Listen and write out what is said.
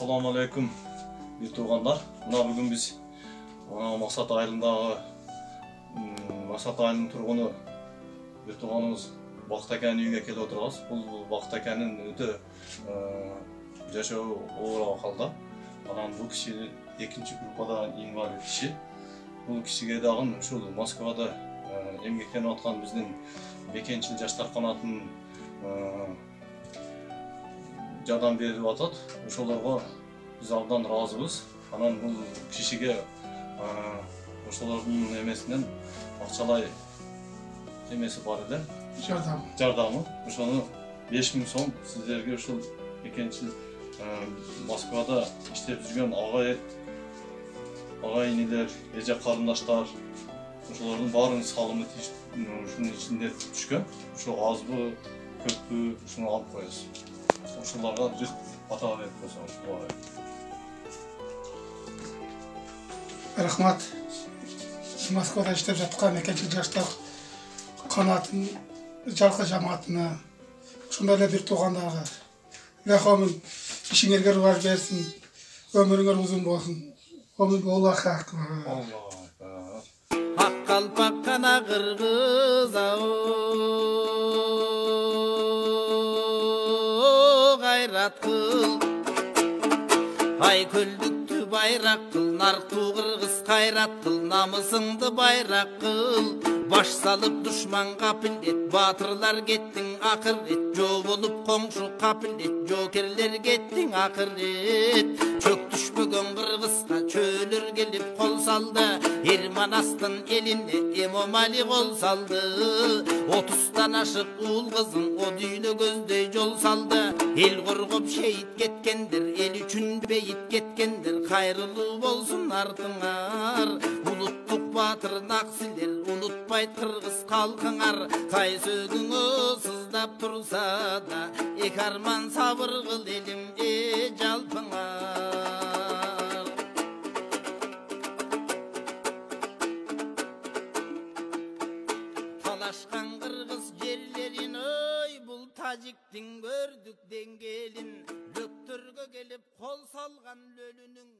Assalamu alaikum bir tuğanlar. Bugün biz Maksat ayılınдағы Maksat ayının turğunu bir tuğanımız Baqtakan үйге келіп отырғанбыз. Бұл Baqtakanның өте жашау ауыр қалда. Бұл кіші екінші группада инвалид кіші. Бұл кішіге дағын Москвада емгектеніп атқан біздің бекеншіл жаштар қанатының жардам беріп атады. Ошоларға biz abdan razıyız. Бұл кішіге ошолардың емесінен ақшалай емесі бар еді. Жардамы. Ошоны 5000 сом сіздерге ошол бекеншіл Москвада иштеп жүрген ағай инелер, эже карындаштар, ошолордун баарын салымы ушунун ичинде түшкөн. Ошо азбы, көппү ушуну алып коебуз. Ошолорго жык ата берип койсоңуз. Рахмат. Москвада иштеп жаткан бекенчил жаштар канатын жалқы жамаатына, ушундай эле бир туугандарға рахмын, ишиңерге рубаж берсин, өмүрүңөр узун болсун. Аллах акбар. Ак калпак кана кыргыз гайрат кыл, ай көлдүктү байрак кыл, нарктуу кыргыз кайрат кыл, намысыңды байрак кыл. Baş salıp düşman kapillet, batırlar gettin akırret, jo bolup komşu kapillet, jokerler gettin akırret. Çök düşmөгөн kırgızga çölür gelip kol saldı, Erman astın elinde emomali kol saldı. 30'dan aşık uul kızın o düğüne gözdey jol saldı. El kurgup şehit ketkendir, el üçün beyit ketkendir, hayırlı bolsun артыңар. Unuttuk batır naksiler, unutma Kırgız kalkınar, tay sögüңü sızdap tursa da, ek arman sabır kıl elimde jalpınar. Talaşkan Kırgız yerlerin oy, bul Tacik'tin gördük dengelin, Löktürgö gelip kol salgan lölünün